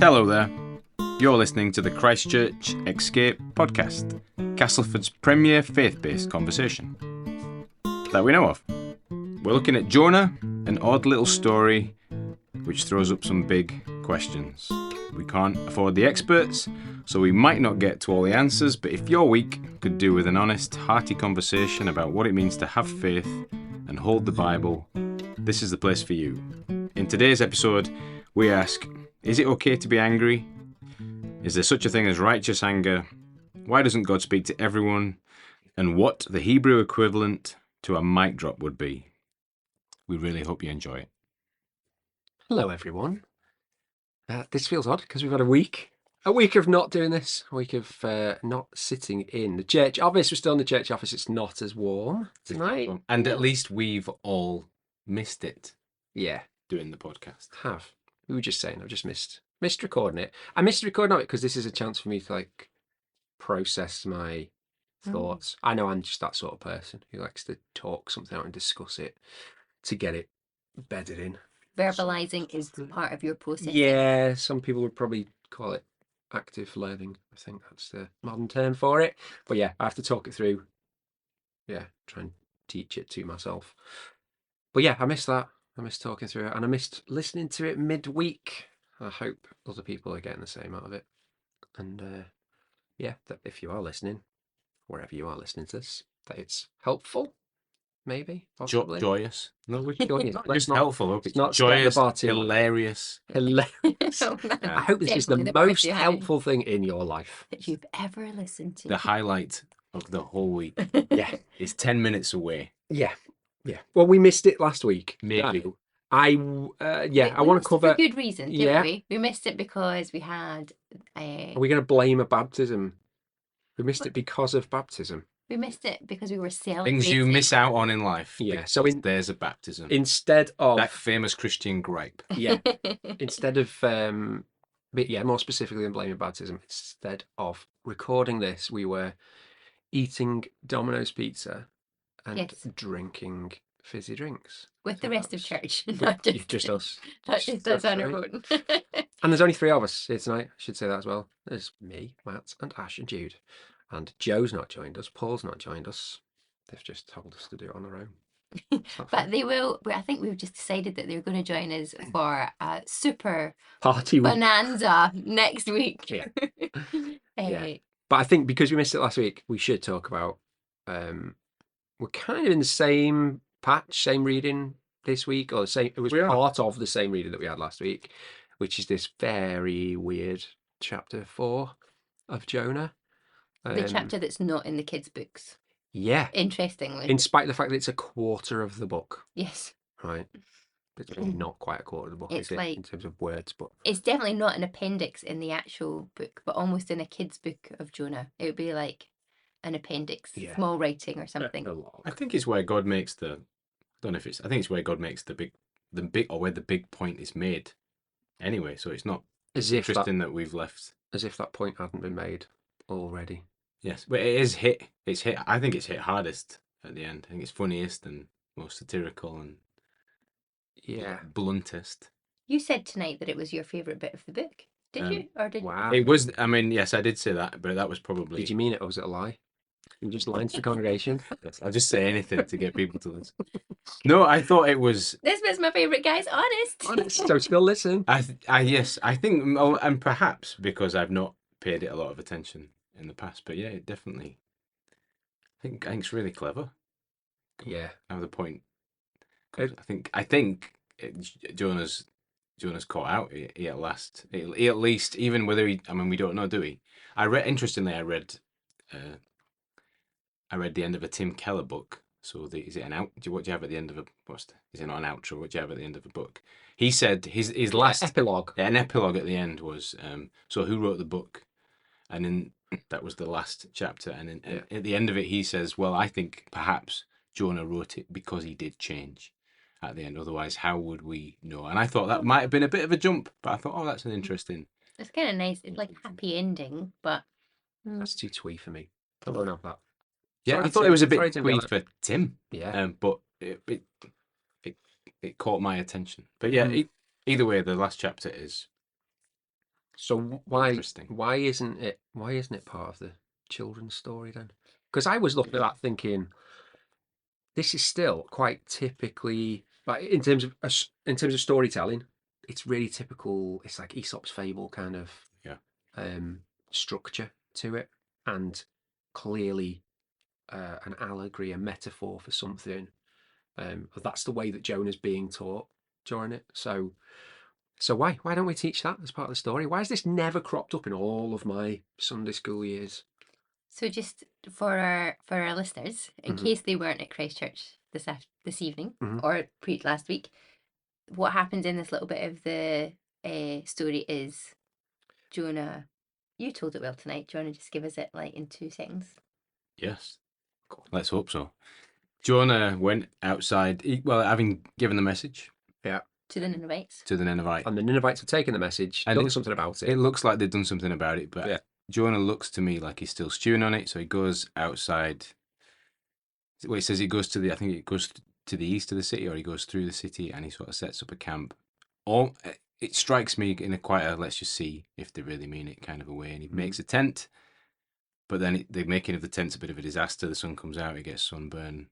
Hello there. You're listening to the Christchurch Escape podcast, Castleford's premier faith-based conversation that we know of. We're looking at Jonah, an odd little story which throws up some big questions. We can't afford the experts, so we might not get to all the answers, but if your week could do with an honest, hearty conversation about what it means to have faith and hold the Bible, this is the place for you. In today's episode, we ask, is it okay to be angry? Is there such a thing as righteous anger? Why doesn't God speak to everyone? And what the Hebrew equivalent to a mic drop would be. We really hope you enjoy it. Hello, everyone. This feels odd because we've had a week of not doing this, a week of not sitting in the church office. We're still in the church office. It's not as warm tonight. And at least we've all missed it. Yeah. Doing the podcast. We were just saying, I've just missed recording it. I missed recording it because this is a chance for me to process my thoughts. I know I'm just that sort of person who likes to talk something out and discuss it to get it bedded in. Verbalizing is part of your process. Yeah, some people would probably call it active learning. I think that's the modern term for it. But yeah, I have to talk it through. Yeah, try and teach it to myself. But yeah, I missed that. I missed talking through it, and I missed listening to it midweek. I hope other people are getting the same out of it. And yeah, that if you are listening, wherever you are listening to this, that it's helpful. Maybe, possibly. Joyous. No, we're joyous. not just helpful. It's not joyous, hilarious. Hilarious. I hope this is the most helpful thing in your life that you've ever listened to. The highlight of the whole week. Yeah. It's 10 minutes away. Yeah. Well, we missed it last week. Maybe. I want to cover... For good reason, didn't we? We missed it because we had... Are we going to blame a baptism? We missed it because of baptism. We missed it because we were celebrating. Things you miss out on in life. Yeah, so there's a baptism. Instead of... That famous Christian gripe. Yeah. Instead of... more specifically than blaming baptism, instead of recording this, we were eating Domino's pizza and drinking fizzy drinks. With the rest of church. Not just us. Not just us on our own. And there's only 3 of us here tonight. I should say that as well. There's me, Matt, and Ash and Jude. And Joe's not joined us. Paul's not joined us. They've just told us to do it on their own. But they will. I think we've just decided that they're going to join us for a super party bonanza next week. Yeah. Yeah. But I think because we missed it last week, we should talk about... we're kind of in the same patch, same reading this week, or the same. It was part of the same reading that we had last week, which is this very weird chapter 4 of Jonah. The chapter that's not in the kids' books. Yeah. Interestingly. In spite of the fact that it's a quarter of the book. Yes. Right. It's really not quite a quarter of the book, is it, in terms of words? But it's definitely not an appendix in the actual book, but almost in a kids' book of Jonah. It would be like an appendix, small writing or something. I think it's where God makes I think it's where God makes the big, or where the big point is made. Anyway, so it's not interesting that we've left. As if that point hadn't been made already. Yes, but it is hit. It's hit. I think it's hit hardest at the end. I think it's funniest and most satirical and bluntest. You said tonight that it was your favourite bit of the book. Did you? Or did wow. It was. I mean, yes, I did say that, but that was probably. Did you mean it, or was it a lie? You just lying to the congregation? Yes, I'll just say anything to get people to listen. No, I thought it was. This was my favourite, guys. Honest. So still listen. Yes, I think, and perhaps because I've not paid it a lot of attention in the past, but yeah, it definitely. I think it's really clever. Yeah. Now the point. I think Jonah's caught out. He at last. He at least, even whether he. I mean, we don't know, do we? Interestingly, I read the end of a Tim Keller book. So is it an out? What do you have at the end of is it not an outro? What do you have at the end of a book? He said his last epilogue. An epilogue at the end was so who wrote the book, and then that was the last chapter. And at the end of it, he says, "Well, I think perhaps Jonah wrote it because he did change at the end. Otherwise, how would we know?" And I thought that might have been a bit of a jump, but I thought, oh, that's an interesting. It's kind of nice. It's like happy ending, but that's too twee for me. I don't know that. Yeah, I thought it was a bit twee for Tim. Yeah. But it caught my attention. But yeah, either way, the last chapter is So Interesting. why isn't it part of the children's story then? Because I was looking at that thinking, this is still quite typically, like in terms of storytelling, it's really typical. It's like Aesop's fable kind of structure to it, and clearly an allegory, a metaphor for something. That's the way that Jonah's being taught during it. So why don't we teach that as part of the story? Why has this never cropped up in all of my Sunday school years? So just for our listeners, in case they weren't at Christchurch this evening or last week, what happens in this little bit of the story is Jonah. You told it well tonight. Do you want to just give us it like in 2 seconds? Yes. Let's hope so. Jonah went outside, having given the message. Yeah. To the Ninevites. And the Ninevites have taken the message, done something about it. It looks like they've done something about it, but Jonah looks to me like he's still stewing on it, so he goes outside. Well, it says he goes to I think it goes to the east of the city, or he goes through the city, and he sort of sets up a camp. It strikes me in quite a let's just see if they really mean it kind of a way, and he makes a tent, but then the making of the tent's a bit of a disaster. The sun comes out, he gets sunburn,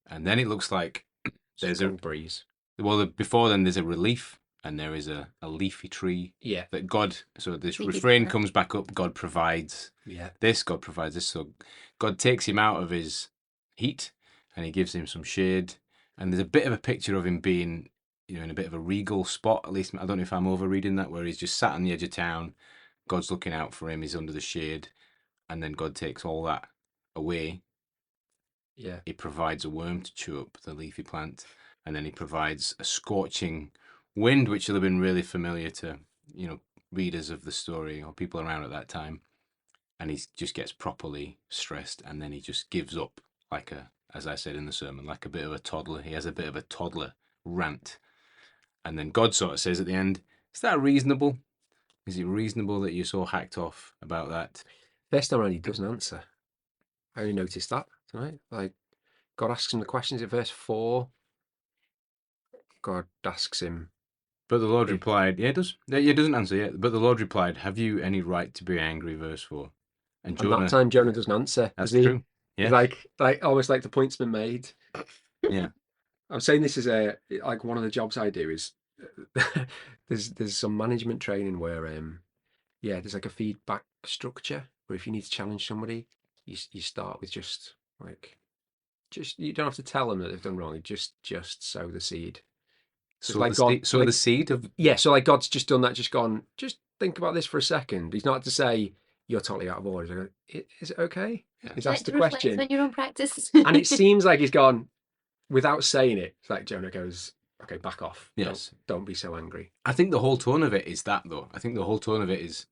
and then it looks like there's a breeze. Well, before then, there's a relief, and there is a leafy tree. Yeah. That God, so this refrain comes back up. God provides this. God provides this. So God takes him out of his heat, and he gives him some shade. And there's a bit of a picture of him being, in a bit of a regal spot. At least I don't know if I'm overreading that, where he's just sat on the edge of town. God's looking out for him. He's under the shade, and then God takes all that away. Yeah. He provides a worm to chew up the leafy plant. And then he provides a scorching wind, which will have been really familiar to, readers of the story or people around at that time. And he just gets properly stressed, and then he just gives up, as I said in the sermon, like a bit of a toddler. He has a bit of a toddler rant. And then God sort of says at the end, is that reasonable? Is it reasonable that you're so hacked off about that? First time around, he doesn't answer. I only noticed that tonight. Like, God asks him the questions at verse 4. God asks him. But the Lord replied, it doesn't answer yet. But the Lord replied, have you any right to be angry? Verse 4. And that time Jonah doesn't answer. That's true. Yeah. He's like almost like the point's been made. Yeah. I'm saying this is one of the jobs I do is there's some management training where there's like a feedback structure where if you need to challenge somebody, you start with just you don't have to tell them that they've done wrong. You just sow the seed. So the seed of so like God's just done that, just gone, just think about this for a second. He's not had to say you're totally out of order. Is it okay? Yeah. He's asked the question on your own practice. And it seems like he's gone without saying it. It's like Jonah goes, okay, back off. Yes. Don't be so angry. I think the whole tone of it is that, though. I think the whole tone of it is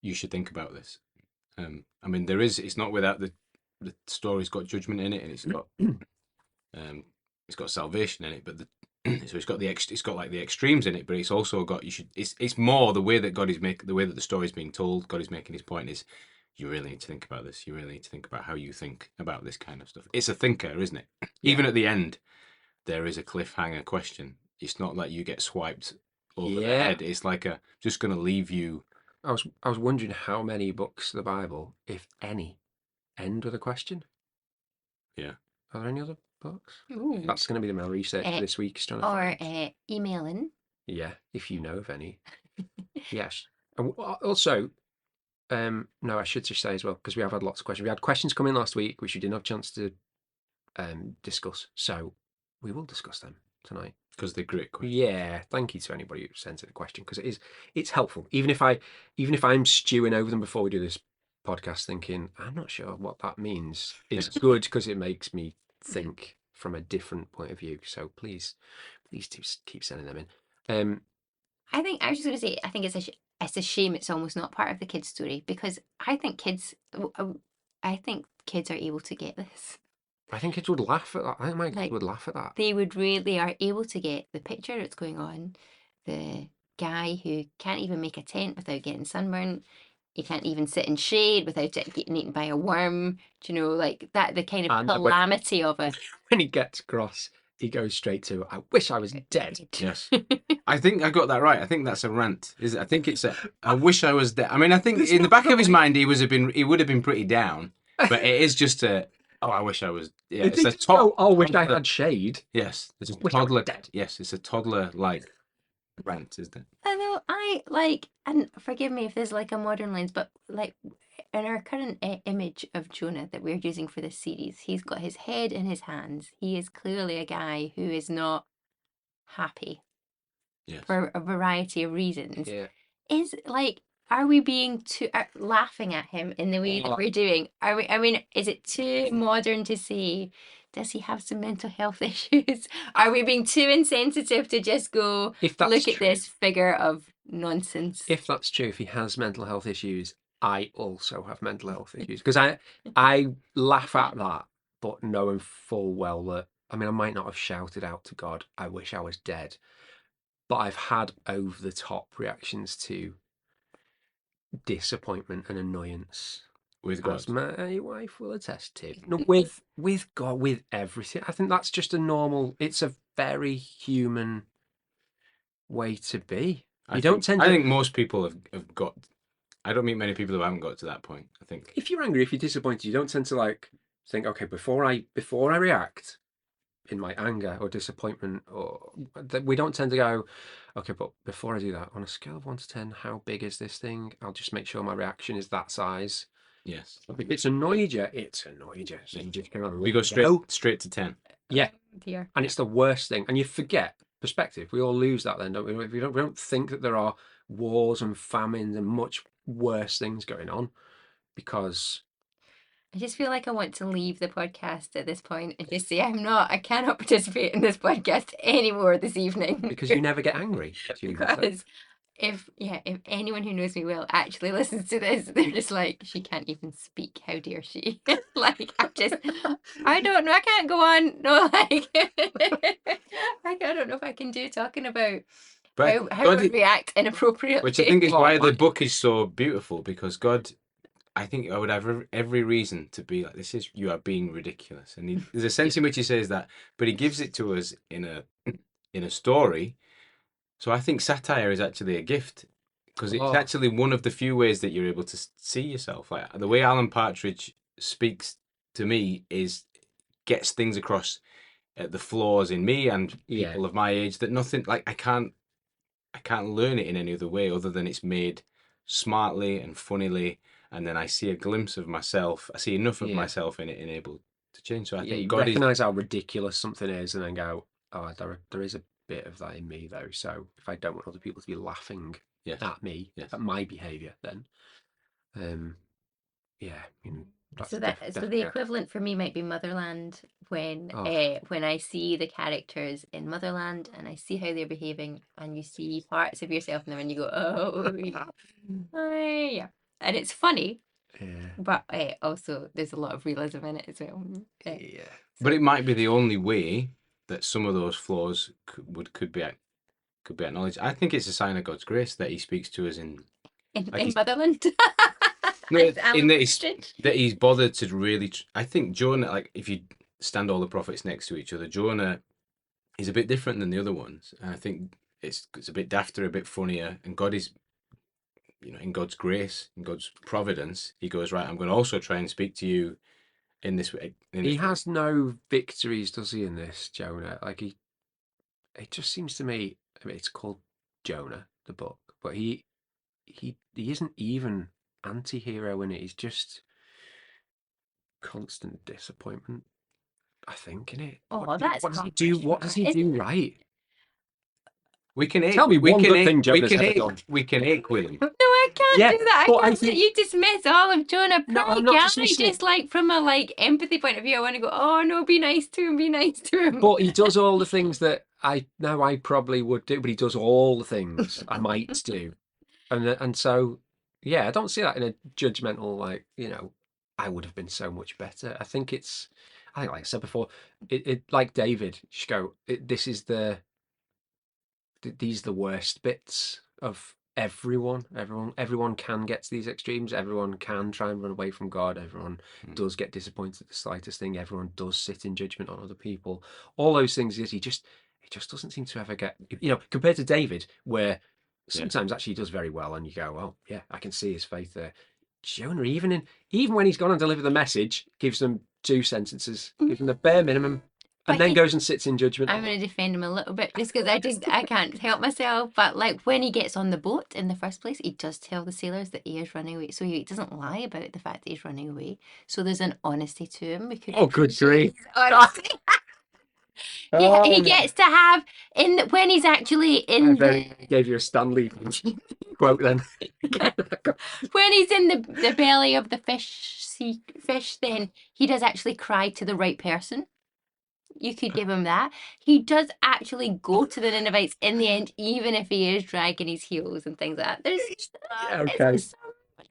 you should think about this. I mean, it's not without the story's got judgment in it, and it's got salvation in it, but so it's got like the extremes in it, but it's also got it's more the way that the way that the story's being told. God is making his point is you really need to think about this. You really need to think about how you think about this kind of stuff. It's a thinker, isn't it? Yeah. Even at the end, there is a cliffhanger question. It's not like you get swiped over the head. It's like just going to leave you. I was wondering how many books of the Bible, if any, end with a question. Yeah. Are there any other books? Ooh. That's going to be my research for this week. Or emailing. Yeah, if you know of any. Yes. And also, no, I should just say as well, because we have had lots of questions. We had questions come in last week, which we didn't have a chance to discuss. So we will discuss them tonight. Because they're great questions. Yeah, thank you to anybody who sent in a question, because it's helpful. Even if I'm stewing over them before we do this podcast, thinking I'm not sure what that means, it's good because it makes me think from a different point of view. So please do keep sending them in. I was just going to say, I think it's a shame it's almost not part of the kids' story, because I think kids are able to get this. I think kids would laugh at that. I think my kids would laugh at that. They are able to get the picture that's going on. The guy who can't even make a tent without getting sunburned. He can't even sit in shade without it getting eaten by a worm. Do you know, like that, the kind of calamity of it. When he gets across he goes straight to, I wish I was dead. Yes. I think I got that right. I think that's a rant. I think it's I wish I was dead. I mean, I think in the back of his mind, he would have been pretty down, but it is just I wish I was. Yeah, it's a I wish I had shade. Yes, it's a Wish I was toddler. dead. Yes, it's a toddler like rant, isn't it? Although I like, and forgive me if there's like a modern lens, but like in our current image of Jonah that we're using for this series, he's got his head in his hands. He is clearly a guy who is not happy. Yes. For a variety of reasons. Yeah. Is like, are we being too laughing at him in the way that we're doing? Are we? I mean, is it too modern to say? Does he have some mental health issues? Are we being too insensitive to just go look at this figure of nonsense? If that's true, if he has mental health issues, I also have mental health issues, because I laugh at that, but knowing full well that, I mean, I might not have shouted out to God, I wish I was dead, but I've had over the top reactions to disappointment and annoyance with God, as my wife will attest to. No, with God, with everything. I think that's just a normal. It's a very human way to be. I think most people have got. I don't meet many people who haven't got to that point. I think if you're angry, if you're disappointed, you don't tend to like think, okay, before I react in my anger or disappointment, or we don't tend to go, okay, but before I do that, on a scale of 1 to 10, how big is this thing? I'll just make sure my reaction is that size. Yes. If it's annoyed you, it's annoyed you. So you just we go straight to 10. Yeah. Dear. And it's the worst thing. And you forget perspective. We all lose that then, don't we? We don't think that there are wars and famines and much worse things going on, because I just feel like I want to leave the podcast at this point and just say I cannot participate in this podcast anymore this evening. Because you never get angry. Because if anyone who knows me well actually listens to this, they're just like, she can't even speak. How dare she? Like, I don't know. I can't go on. No, like, I don't know if I can do talking about how I react inappropriately. Which I think is why the book is so beautiful, because God, I think I would have every reason to be like, you are being ridiculous. And there's a sense in which he says that, but he gives it to us in a story. So I think satire is actually a gift, because it's actually one of the few ways that you're able to see yourself. Like the way Alan Partridge speaks to me gets things across the flaws in me and people of my age that nothing, like I can't learn it in any other way other than it's made smartly and funnily, and then I see a glimpse of myself. I see enough of myself in it and able to change. So I think God recognize how ridiculous something is, and then go, oh, there is a bit of that in me though. So if I don't want other people to be laughing at me, at my behaviour, then so the equivalent for me might be Motherland, when I see the characters in Motherland and I see how they're behaving, and you see parts of yourself in them, and you go, oh yeah, and it's funny. Yeah. But also there's a lot of realism in it as well. Yeah. But it might be the only way that some of those flaws could be acknowledged. I think it's a sign of God's grace that He speaks to us in Motherland. No, in that he's bothered to really. I think Jonah, like if you stand all the prophets next to each other, Jonah is a bit different than the other ones, and I think it's a bit dafter, a bit funnier. And God is, in God's grace, in God's providence, He goes, right, I'm going to also try and speak to you in this way. He has no victories, does he? In this, Jonah, like it just seems to me. I mean, it's called Jonah, the book, but he isn't even anti-hero in it. He's just constant disappointment, I think, in it. What does he do? What does he do right? We can tell me one good thing Jonah's ever done. We can ache with him. No, I can't do that. I can't. You dismiss all of Jonah. No, I'm not just like from a empathy point of view. I want to go, oh no, be nice to him, be nice to him. But he does all the things that I know I probably would do, but he does all the things I might do, and so. Yeah, I don't see that in a judgmental, I would have been so much better. I think like I said before, it like David, just go, these are the worst bits of everyone can get to these extremes. Everyone can try and run away from God. Everyone does get disappointed at the slightest thing. Everyone does sit in judgment on other people. All those things. He just doesn't seem to ever get, compared to David, where sometimes actually he does very well, and you go, well, yeah, I can see his faith there. Jonah, even when he's gone and delivered the message, gives them 2 sentences, gives them the bare minimum, and then goes and sits in judgment. I'm going to defend him a little bit just because I can't help myself. But like when he gets on the boat in the first place, he does tell the sailors that he is running away. So he doesn't lie about the fact that he's running away. So there's an honesty to him. We could good grief. Honesty. He gets to have when he's actually in. Gave you a Stanley quote then. When he's in the belly of the fish, then he does actually cry to the right person. You could give him that. He does actually go to the Ninevites in the end, even if he is dragging his heels and things like that. There's some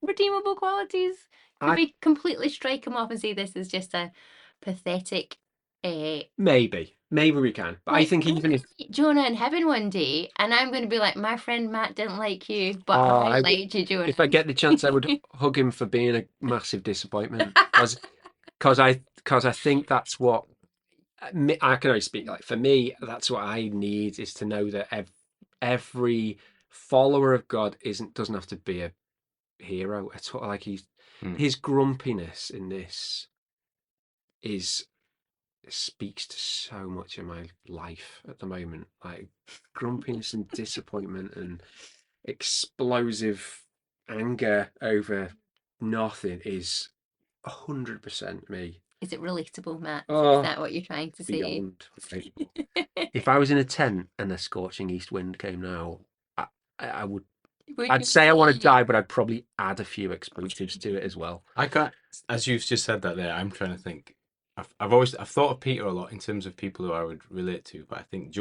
redeemable qualities. Could we completely strike him off and say this is just a pathetic? Maybe we can, but I think even if Jonah in heaven one day, and I'm going to be like, my friend Matt didn't like you, but I liked you, Jonah. If I get the chance, I would hug him for being a massive disappointment, because I think that's what. I can only speak for me. That's what I need, is to know that every follower of God doesn't have to be a hero at all. Like his grumpiness in this speaks to so much of my life at the moment. Like grumpiness and disappointment and explosive anger over nothing is 100% me. Is it relatable, Matt? Is that what you're trying to say? Beyond. If I was in a tent and a scorching east wind came now, I would. I'd say I want to die, but I'd probably add a few expletives to it as well. I can't. As you've just said that there, I'm trying to think. I've thought of Peter a lot in terms of people who I would relate to, but I think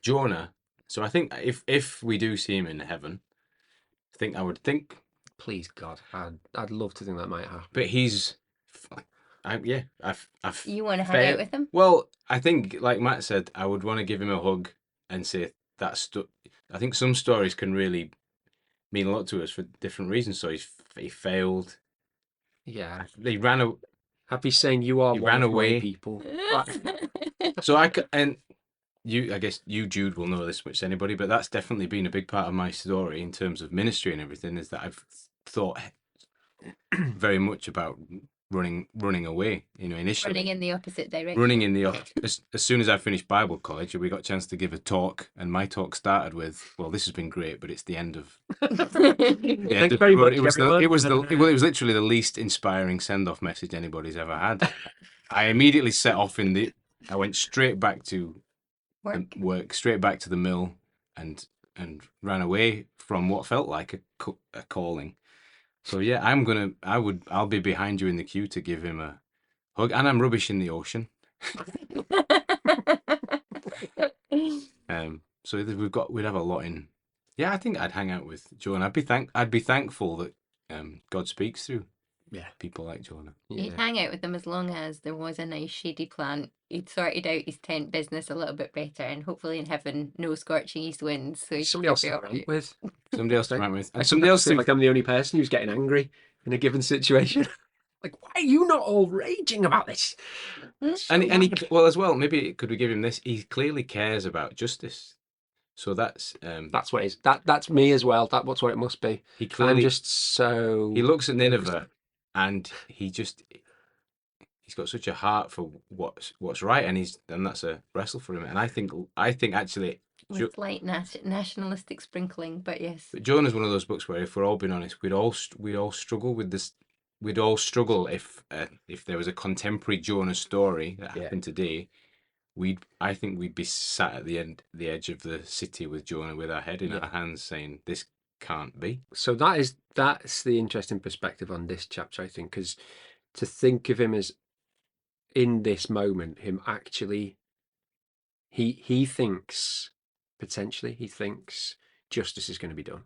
Jonah. So I think if we do see him in heaven, I would think. Please God, I'd love to think that might happen. But he's. You want to hang out with him? Well, I think, like Matt said, I would want to give him a hug and say I think some stories can really mean a lot to us for different reasons. So he failed. Yeah, he ran away. Happy saying you are. He ran away, people. So I guess you, Jude, will know this much as anybody, but that's definitely been a big part of my story in terms of ministry and everything. Is that I've thought very much about running away, initially. Running in the opposite direction. Running in the as soon as I finished Bible college, we got a chance to give a talk, and my talk started with, "Well, this has been great, but it's the end of." Thanks very much. It was literally the least inspiring send-off message anybody's ever had. I immediately set off I went straight back to work, straight back to the mill, and ran away from what felt like a calling. So yeah, I'll be behind you in the queue to give him a hug, and I'm rubbish in the ocean. So we'd have a lot in. Yeah, I think I'd hang out with Jonah. I'd be thankful that God speaks through people like Jonah. Yeah. You'd hang out with them as long as there was a nice shady plant. He'd sorted out his tent business a little bit better, and hopefully in heaven, no scorching east winds. So somebody else to rant with. Somebody else to rant with. And somebody else like I'm the only person who's getting angry in a given situation. Like, why are you not all raging about this? And he as well. Maybe could we give him this? He clearly cares about justice. So that's what it is. That's me as well. That's what it must be. He clearly he looks at Nineveh, and he's got such a heart for what's right, and that's a wrestle for him. And I think actually with light nationalistic sprinkling, but yes. But Jonah's one of those books where, if we're all being honest, we'd all struggle with this. We'd all struggle if there was a contemporary Jonah story that happened today. I think we'd be sat at the edge of the city with Jonah, with our head in our hands, saying, "This can't be." So that's the interesting perspective on this chapter, I think, because to think of him as in this moment, him actually, he thinks justice is going to be done.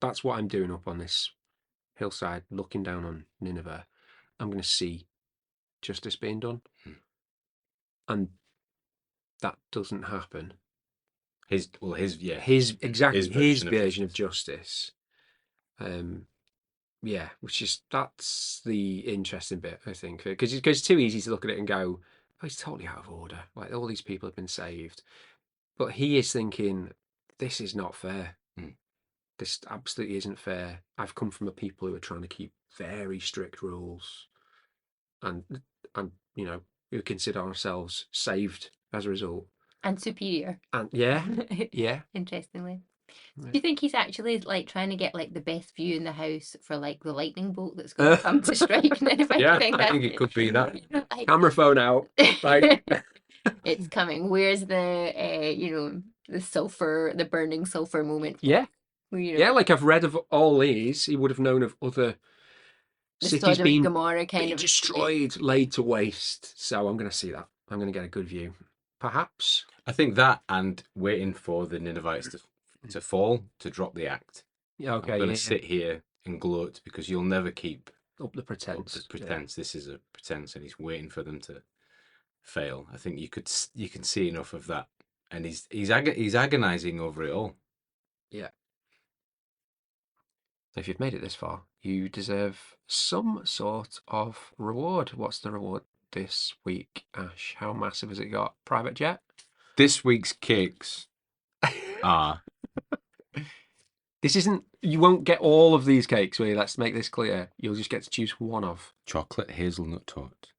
That's what I'm doing up on this hillside, looking down on Nineveh. I'm going to see justice being done, and that doesn't happen. his version of justice. Yeah, that's the interesting bit, I think, because it goes too easy to look at it and go, oh, he's totally out of order. Like, all these people have been saved, but he is thinking, this is not fair. This absolutely isn't fair. I've come from a people who are trying to keep very strict rules, and who consider ourselves saved as a result. And superior. And yeah. Interestingly. Yeah. Do you think he's actually like trying to get like the best view in the house for like the lightning bolt that's going to come to strike? Yeah, I think it could be that. Like, camera phone out. Like, it's coming. Where's the the burning sulfur moment? Yeah. Yeah, like I've read of all these. He would have known of other cities being destroyed, laid to waste. So I'm going to see that. I'm going to get a good view. Perhaps. I think that, and waiting for the Ninevites to fall, to drop the act. Yeah, okay. I'm going to sit here and gloat because you'll never keep up the pretense. Yeah. This is a pretense, and he's waiting for them to fail. I think you can see enough of that, and he's agonizing over it all. Yeah. If you've made it this far, you deserve some sort of reward. What's the reward this week, Ash? How massive has it got? Private jet? This week's cakes are... This isn't... You won't get all of these cakes, will you? Let's make this clear. You'll just get to choose one of. Chocolate hazelnut tart.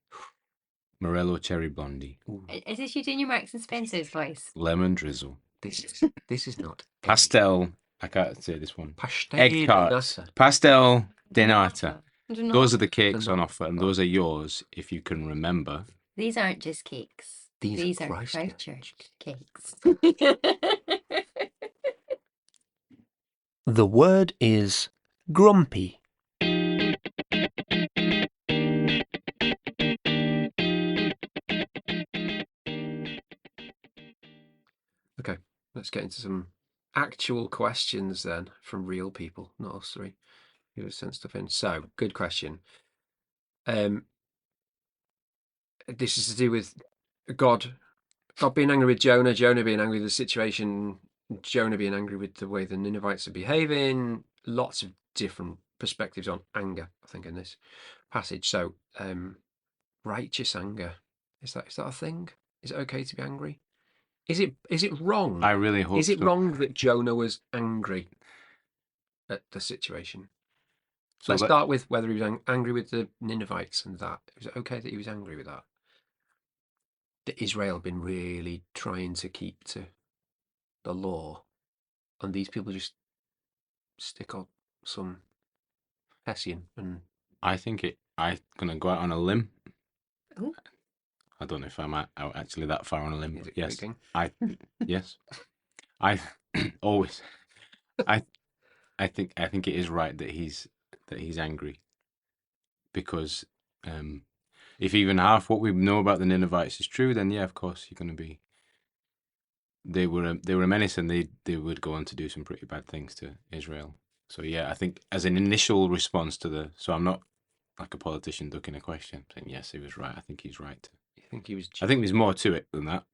Morello cherry blondie. Ooh. Is this you doing your Marks and Spencer's voice? Lemon drizzle. This is not... Pastel... I can't say this one. Pastel egg tarts. Pastel de nata. Those are the cakes on offer, and those are yours if you can remember. These aren't just cakes. These are Christchurch cakes. The word is grumpy. Okay, let's get into some actual questions then from real people, not us three who have sent stuff in. So, good question. This is to do with God being angry with Jonah, Jonah being angry with the situation, Jonah being angry with the way the Ninevites are behaving. Lots of different perspectives on anger, I think, in this passage. So, righteous anger, is that a thing? Is it okay to be angry? Is it wrong? I really hope. Is it wrong that Jonah was angry at the situation? So let's start with whether he was angry with the Ninevites and that. Is it okay that he was angry with that? That Israel had been really trying to keep to the law, and these people just stick up some Hessian. And I'm gonna go out on a limb. Ooh. I don't know if I'm actually that far on a limb. Yes, yes. I always. I think it is right that he's angry, because if even half what we know about the Ninevites is true, then yeah, of course you're going to be. They were a menace, and they would go on to do some pretty bad things to Israel. So yeah, I think as an initial response to so I'm not like a politician ducking a question, saying yes, he was right. I think he's right. I think there's more to it than that,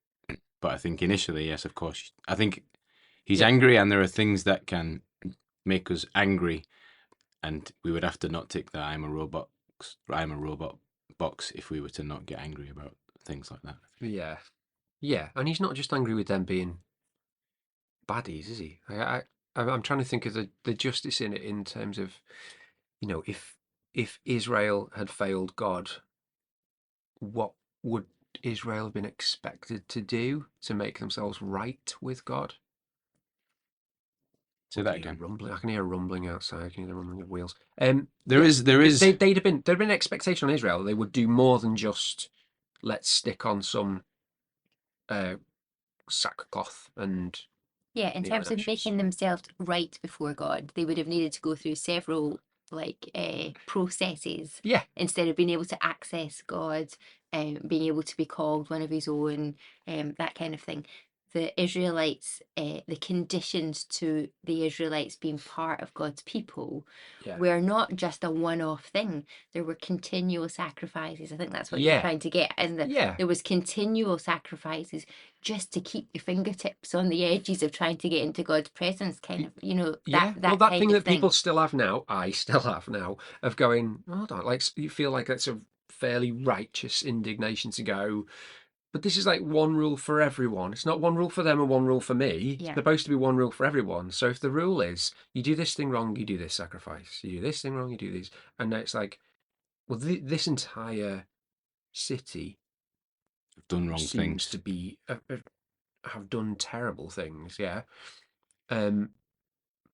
but I think initially, yes, of course. I think he's angry, and there are things that can make us angry, and we would have to not tick the I'm a robot box if we were to not get angry about things like that. Yeah, and he's not just angry with them being baddies, is he? I'm trying to think of the justice in it, in terms of, if Israel had failed God, what would Israel have been expected to do to make themselves right with God? Say that again. Rumbling. I can hear a rumbling outside. I can hear the rumbling of wheels. There is. There'd been an expectation on Israel. They would do more than just let's stick on some sackcloth and. Yeah, in terms of making themselves right before God, they would have needed to go through several processes. Yeah. Instead of being able to access God, being able to be called one of His own, that kind of thing. the Israelites, the conditions to the Israelites being part of God's people were not just a one-off thing. There were continual sacrifices. I think that's what you're trying to get, isn't it? There was continual sacrifices just to keep your fingertips on the edges of trying to get into God's presence, kind of, that thing that people still have now, I still have now, of going, hold on, like, you feel like that's a fairly righteous indignation to go, but this is like one rule for everyone. It's not one rule for them and one rule for me. It's supposed to be one rule for everyone. So if the rule is, you do this thing wrong, you do this sacrifice. You do this thing wrong, you do these. And it's like, well, this entire city have done wrong seems things. to be, have done terrible things,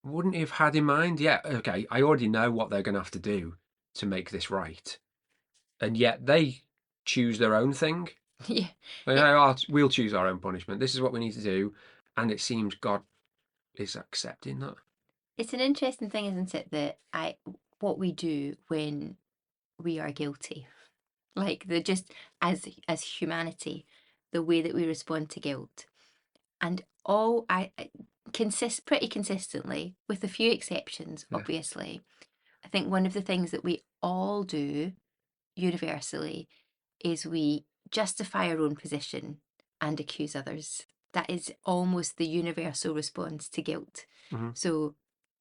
wouldn't he have had in mind, okay, I already know what they're going to have to do to make this right. And yet they choose their own thing. We'll choose our own punishment. This is what we need to do. And it seems God is accepting that. It's an interesting thing, isn't it, that what we do when we are guilty, like just as humanity, the way that we respond to guilt, and pretty consistently, with a few exceptions, obviously. I think one of the things that we all do universally is we justify our own position and accuse others. That is almost the universal response to guilt. So,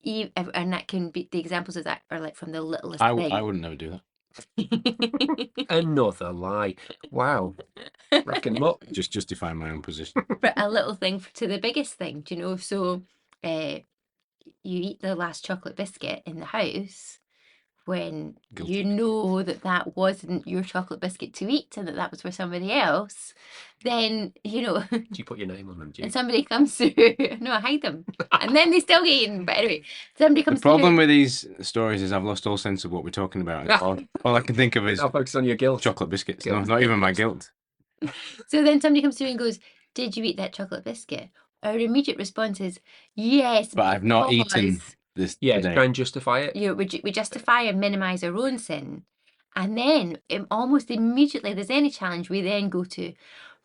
and that can be, the examples of that are like from the littlest thing. I would never do that. Another lie. Wow. Racking them up. Just justifying my own position. But a little thing to the biggest thing, do you know? So you eat the last chocolate biscuit in the house when Guilty. you know that wasn't your chocolate biscuit to eat and that was for somebody else, then, Do you put your name on them, do you? And somebody comes through. No, I hide them. And then they still get eaten. But anyway, somebody comes through. The problem through. with these stories is I've lost all sense of what we're talking about. All I can think of is I'll focus on your guilt. Chocolate biscuits. No, not even my guilt. So then somebody comes through and goes, "Did you eat that chocolate biscuit?" Our immediate response is, "Yes." But I've not eaten this today. Try and justify it. We justify and minimise our own sin. And then almost immediately there's any challenge, we then go to,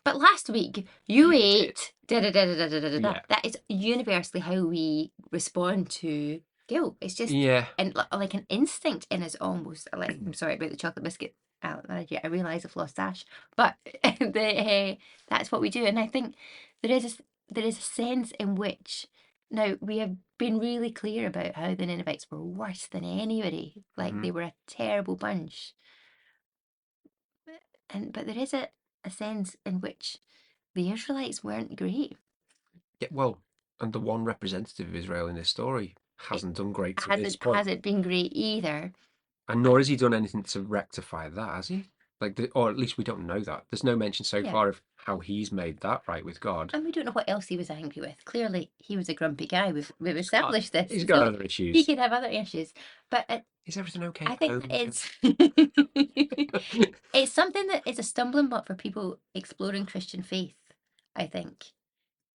"But last week you ate da-da-da-da-da-da-da." That is universally how we respond to guilt. It's just and like an instinct in us almost. Like, I'm sorry about the chocolate biscuit. I realise I've lost Ash, but that's what we do. And I think there is a sense in which now we have been really clear about how the Ninevites were worse than anybody. Like they were a terrible bunch. But there is a sense in which the Israelites weren't great. Yeah, well, and the one representative of Israel in this story hasn't done great to this point. Hasn't been great either. And nor has he done anything to rectify that, has he? Or at least we don't know that. There's no mention so far of how he's made that right with God. And we don't know what else he was angry with. Clearly, he was a grumpy guy. We've established this. He's got other issues. He could have other issues. But is everything okay? I think it's something that is a stumbling block for people exploring Christian faith, I think,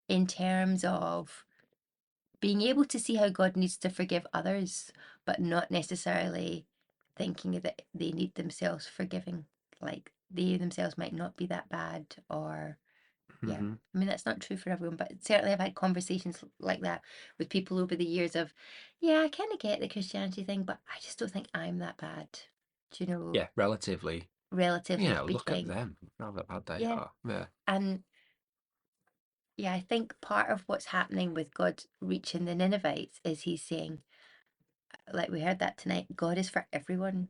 in terms of being able to see how God needs to forgive others, but not necessarily thinking that they need themselves forgiving. Like they themselves might not be that bad, or I mean that's not true for everyone, but certainly I've had conversations like that with people over the years of, I kind of get the Christianity thing, but I just don't think I'm that bad. Do you know? Yeah, relatively speaking. Look at them, how bad they are. And I think part of what's happening with God reaching the Ninevites is he's saying, like we heard that tonight, God is for everyone.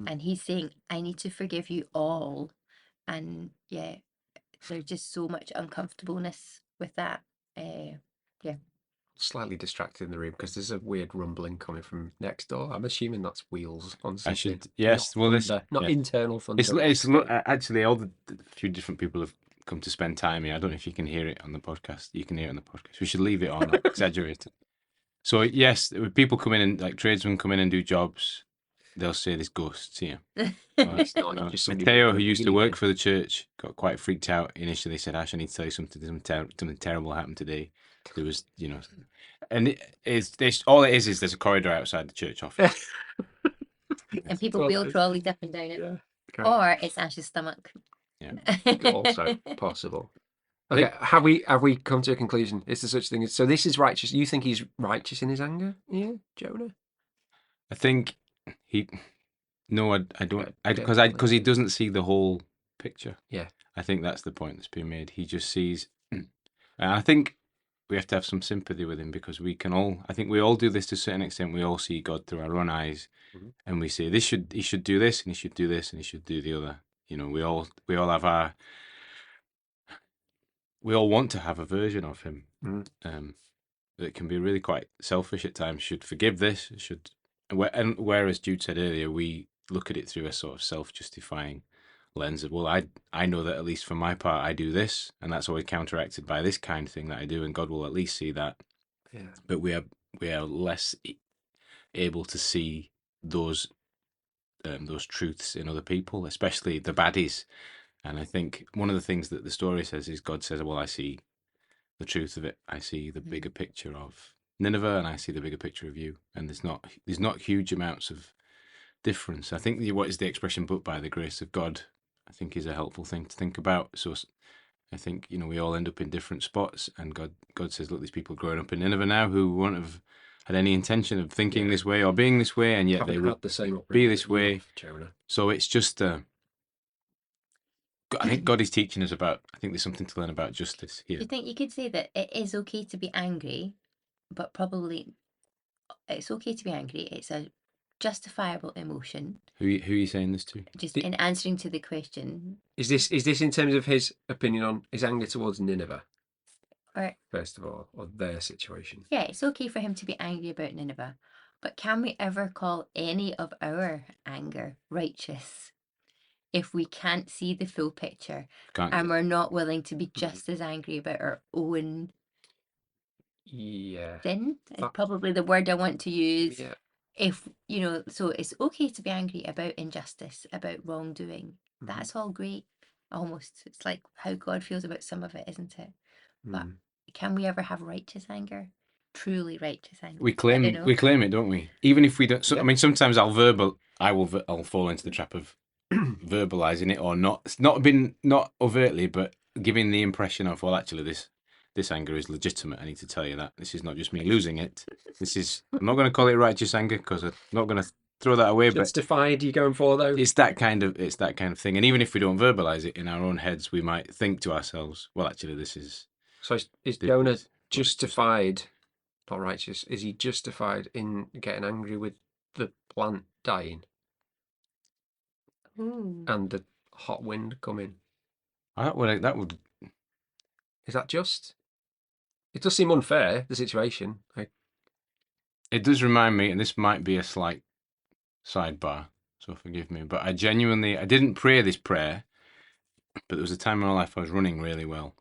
And he's saying, I need to forgive you all. And there's just so much uncomfortableness with that. Slightly distracted in the room because there's a weird rumbling coming from next door. I'm assuming that's wheels on something. Not internal thunder. It's actually all the few different people have come to spend time here. I don't know if you can hear it on the podcast. You can hear it on the podcast. We should leave it on, exaggerate it. So yes, when people come in and like tradesmen come in and do jobs, they'll say there's ghosts here. Mateo, who used to work for the church, got quite freaked out initially. Said, "Ash, I need to tell you something. Something terrible happened today." There was, and it's all it is there's a corridor outside the church office, and people wheel trolleys up and down it, or it's Ash's stomach. Also possible. Okay, have we come to a conclusion? Is there such thing as, so this is righteous? You think he's righteous in his anger? Yeah, Jonah. I think he. No, I don't. Okay, Because he doesn't see the whole picture. Yeah. I think that's the point that's being made. He just sees, and I think we have to have some sympathy with him because we can all. I think we all do this to a certain extent. We all see God through our own eyes, and we say he should do this, and he should do this, and he should do the other. You know, we all have our. We all want to have a version of him that can be really quite selfish at times. Should forgive this. And whereas Jude said earlier, we look at it through a sort of self-justifying lens of, well, I know that at least for my part I do this, and that's always counteracted by this kind of thing that I do, and God will at least see that. Yeah. But we are less able to see those truths in other people, especially the baddies. And I think one of the things that the story says is God says, well, I see the truth of it. I see the bigger picture of Nineveh, and I see the bigger picture of you. And there's not huge amounts of difference. I think what is the expression, but by the grace of God, I think is a helpful thing to think about. So I think, we all end up in different spots, and God says, look, these people growing up in Nineveh now who won't have had any intention of thinking this way or being this way, and yet they will the same be this way. have, Jonah. So it's just I think God is teaching us about, I think there's something to learn about justice here. Do you think you could say that it is okay to be angry, but probably it's okay to be angry? It's a justifiable emotion. Who are you saying this to? Just in answering to the question. Is this in terms of his opinion on his anger towards Nineveh? Or, first of all, or their situation? Yeah, it's okay for him to be angry about Nineveh, but can we ever call any of our anger righteous if we can't see the full picture and we're not willing to be just as angry about our own sin? Is probably the word I want to use. Yeah. If so it's okay to be angry about injustice, about wrongdoing. That's all great. Almost, it's like how God feels about some of it, isn't it? But can we ever have righteous anger? Truly righteous anger? We claim it, don't we? Even if we don't. So, I mean, sometimes I'll fall into the trap of verbalizing it, or not overtly, but giving the impression of, well, actually, this anger is legitimate. I need to tell you that this is not just me losing it. I'm not going to call it righteous anger because I'm not going to throw that away. Justified, you going for though? It's that kind of thing. And even if we don't verbalize it in our own heads, we might think to ourselves, well, actually, this is. So is Jonah justified, not righteous? Is he justified in getting angry with the plant dying? And the hot wind coming? That would. Is that just? It does seem unfair, the situation. It does remind me, and this might be a slight sidebar, so forgive me, but I didn't pray this prayer, but there was a time in my life I was running really well,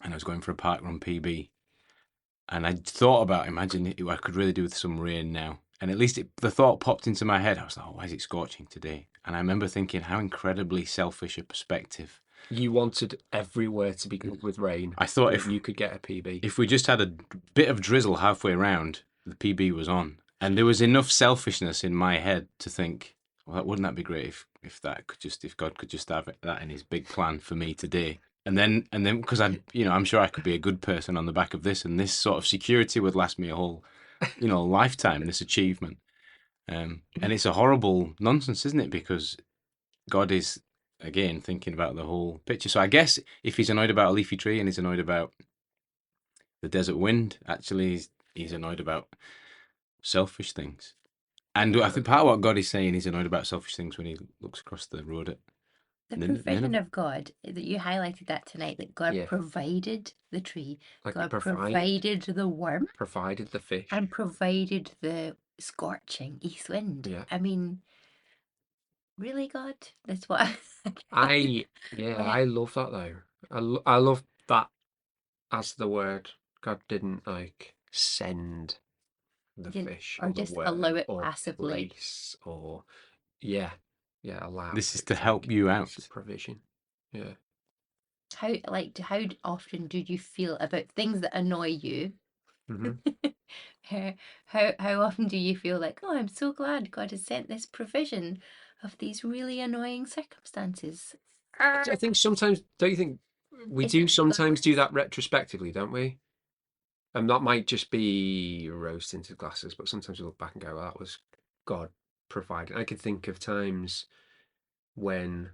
and I was going for a parkrun PB, and I thought about, imagine I could really do with some rain now. And at least the thought popped into my head. I was like, oh, why is it scorching today? And I remember thinking how incredibly selfish a perspective. You wanted everywhere to be covered with rain. I thought if you could get a PB. If we just had a bit of drizzle halfway around, the PB was on. And there was enough selfishness in my head to think, well, wouldn't that be great if God could just have that in his big plan for me today? And then because I'm sure I could be a good person on the back of this, and this sort of security would last me a whole lifetime, this achievement. And it's a horrible nonsense, isn't it? Because God is, again, thinking about the whole picture. So I guess if he's annoyed about a leafy tree and he's annoyed about the desert wind, actually he's annoyed about selfish things. And I think part of what God is saying, he's annoyed about selfish things when he looks across the road at the provision of God, that you highlighted that tonight, that God provided the tree, God provided the worm, provided the fish, and provided the scorching east wind. Yeah. I mean, really, God? That's what I love that though. I love that as the word. God didn't send the fish or just allow it passively, or allow. This is to help you out. This is provision. Yeah. How often do you feel about things that annoy you? How often do you feel like, oh, I'm so glad God has sent this provision of these really annoying circumstances? I think sometimes, don't you think, we It's do not sometimes do glass. that retrospectively, don't we? And that might just be rose-tinted glasses, but sometimes we look back and go, well, that was God provided. I can think of times when,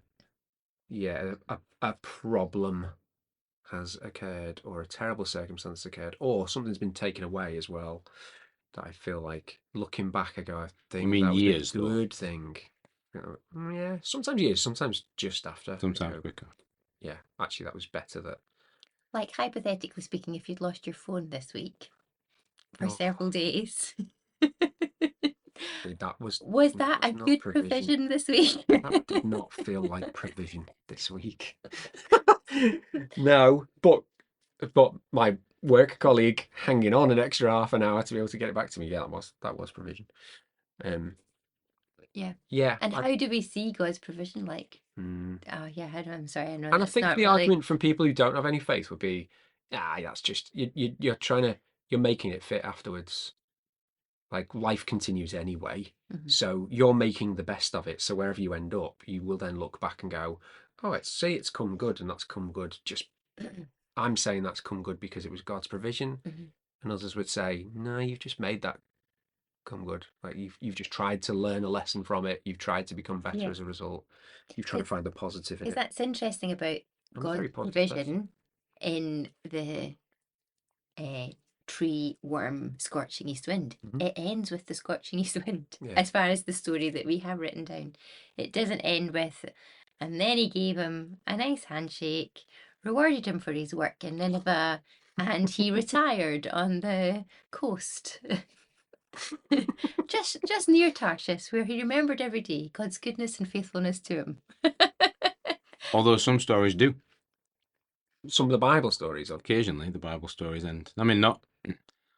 yeah, a problem has occurred, or a terrible circumstance occurred, or something's been taken away as well, that I feel like looking back, I go, I think mean that was years, a though? good thing. Yeah, sometimes years, sometimes just after. I Sometimes go, quicker. yeah, actually, that was better. That Like, hypothetically speaking, if you'd lost your phone this week for oh, several days, that was was that a not good provision. provision this week? That did not feel like provision this week. No, but my work colleague hanging on an extra half an hour to be able to get it back to me. Yeah, that was provision. Yeah. Yeah. And how do we see God's provision like? Oh yeah, I'm sorry, I know And I that's think not the really. argument from people who don't have any faith would be, that's just you're making it fit afterwards. Like life continues anyway, so you're making the best of it. So wherever you end up, you will then look back and go, oh, it's come good, and that's come good. Just I'm saying that's come good because it was God's provision, and others would say, no, you've just made that come good. Like you've just tried to learn a lesson from it. You've tried to become better as a result. You've tried to find the positive in it. That's interesting about I'm a very God's positive provision in the tree worm scorching east wind. It ends with the scorching east wind, as far as the story that we have written down. It doesn't end with, and then he gave him a nice handshake, rewarded him for his work in Nineveh, and he retired on the coast. just near Tarshish, where he remembered every day God's goodness and faithfulness to him. Although some stories do. Some of the Bible stories of Occasionally, the Bible stories end. I mean, not.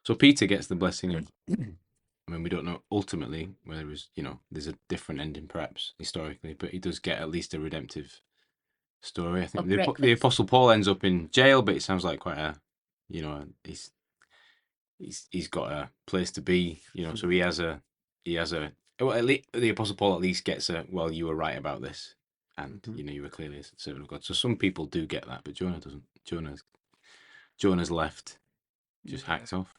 So Peter gets the blessing of. I mean, we don't know ultimately whether it was, there's a different ending perhaps historically, but he does get at least a redemptive story. I think the Apostle Paul ends up in jail, but it sounds like quite a, he's got a place to be, so he has a, well, at least, the Apostle Paul at least gets a, well, you were right about this, and you were clearly a servant of God. So some people do get that, but Jonah doesn't. Jonah's left, just hacked off.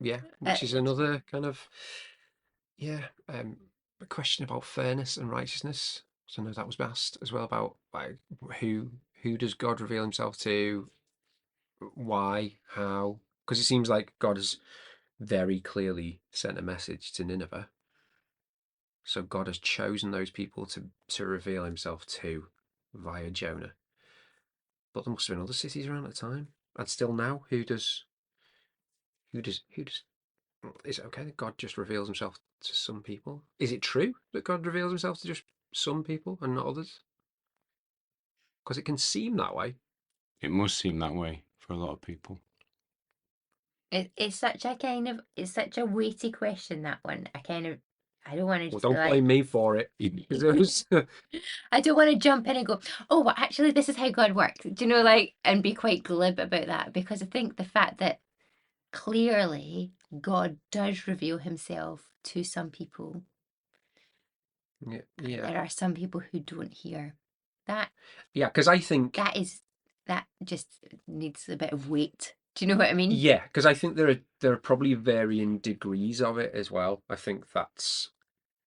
Yeah, which is another kind of, a question about fairness and righteousness. So I know that was asked as well about like who does God reveal himself to, why, how? Because it seems like God has very clearly sent a message to Nineveh. So God has chosen those people to reveal himself to via Jonah. But there must have been other cities around at the time. And still now, who does is it okay that God just reveals himself to some people? Is it true that God reveals himself to just some people and not others? Because it can seem that way. It must seem that way for a lot of people. It's such a weighty question, that one. I don't want to. Well, don't blame me for it. I don't want to jump in and go, oh, well, actually, this is how God works. Do you know, and be quite glib about that, because I think the fact that clearly God does reveal himself to some people. Yeah. There are some people who don't hear that. Yeah, because I think that just needs a bit of weight. Do you know what I mean? Yeah, because I think there are probably varying degrees of it as well. I think that's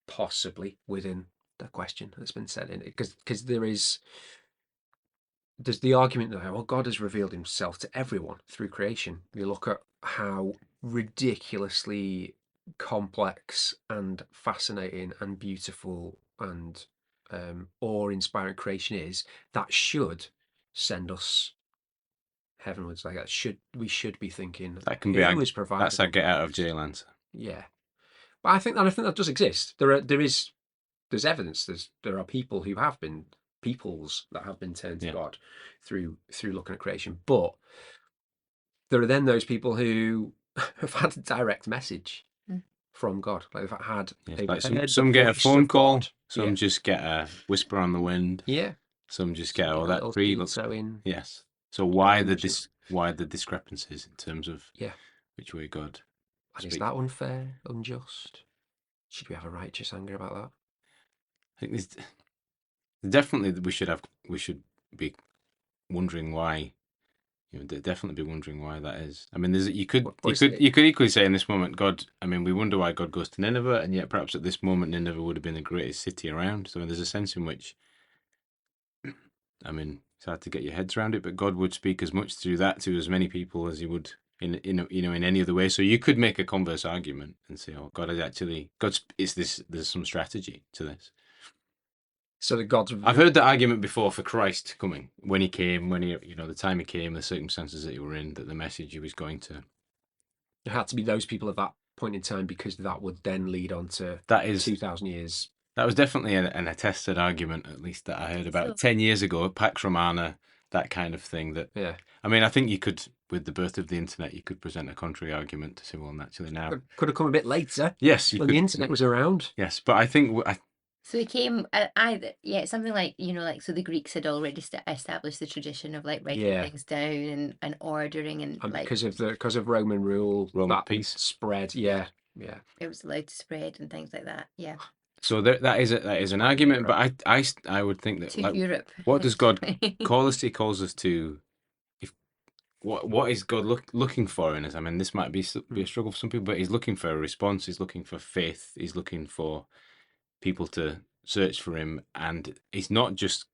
possibly within the question that's been said in it, because there's the argument that, well, God has revealed himself to everyone through creation. You look at how ridiculously complex and fascinating and beautiful and awe-inspiring creation is. That should send us heavenwards. Like we should be thinking that can who be has provided. That's a get out of jail answer. Yeah, but I think that does exist. There's evidence. There are people who have been peoples that have been turned to God through looking at creation. But there are then those people who have had a direct message from God. Like they've had some get a phone call, some Yeah. just get a whisper on the wind. Yeah. Some just get that little tree seed looks. sowing. Yes. So why the discrepancies in terms of which way God And speaks? Is that unfair, unjust? Should we have a righteous anger about that? I think there's definitely we should be wondering why. They'd definitely be wondering why that is. I mean, you could But equally say in this moment, God. I mean, we wonder why God goes to Nineveh, and yet perhaps at this moment Nineveh would have been the greatest city around. So there's a sense in which, I mean, it's hard to get your heads around it, but God would speak as much through that to as many people as He would in any other way. So you could make a converse argument and say, oh, God is actually There's some strategy to this. So the God's. I've heard that argument before for Christ coming when He came, the time He came, the circumstances that He were in, that the message He was going to. It had to be those people at that point in time, because that would then lead on to 2,000 years. That was definitely an attested argument, at least that I heard about 10 years ago, Pax Romana, that kind of thing. That, yeah. I mean, I think you could, with the birth of the internet, you could present a contrary argument to say, well, naturally now. Could have come a bit later. Yes. When the internet was around. Yes, but I think. So he came, something like, so the Greeks had already established the tradition of like writing things down and ordering and like. Because of Roman rule, Roman that peace spread. Yeah. It was allowed to spread and things like that. Yeah. So that is an argument, but I would think that to Europe. What does God call us to? He calls us to. What is God looking for in us? I mean, this might be a struggle for some people, but He's looking for a response. He's looking for faith. He's looking for people to search for Him, and it's not just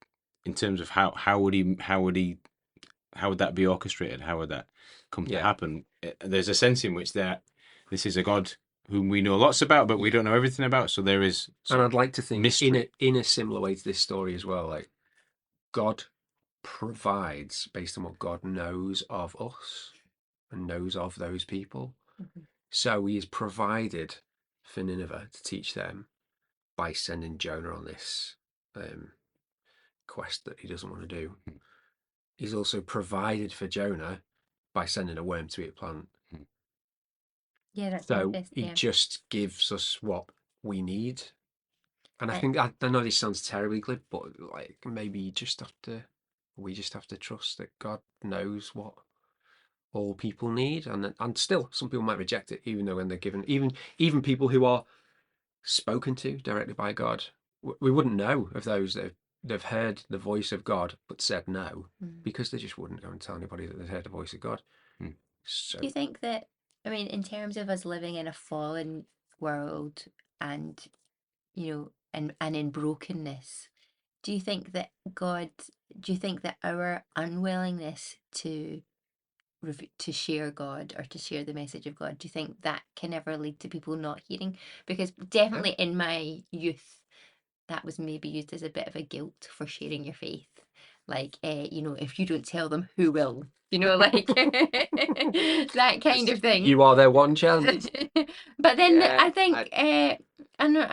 in terms of how would that be orchestrated? How would that come to happen? There's a sense in which this is a God whom we know lots about, but we don't know everything about. So there is, and I'd like to think mystery. in a similar way to this story as well. Like God provides based on what God knows of us and knows of those people. Mm-hmm. So He has provided for Nineveh to teach them by sending Jonah on this quest that he doesn't want to do. He's also provided for Jonah by sending a worm to eat a plant. Yeah, that's so He just gives us what we need. And I think, I know this sounds terribly glib, but like maybe we just have to trust that God knows what all people need, and still some people might reject it, even though when they're given, even people who are spoken to directly by God, we wouldn't know of those that they've heard the voice of God but said no, because they just wouldn't go and tell anybody that they've heard the voice of God. So, do you think that, I mean, in terms of us living in a fallen world and and in brokenness, do you think that our unwillingness to share God or to share the message of God, do you think that can ever lead to people not hearing? Because definitely in my youth, that was maybe used as a bit of a guilt for sharing your faith. Like, if you don't tell them, who will? Like that kind of thing. You are their one chance. But then I think, I don't know.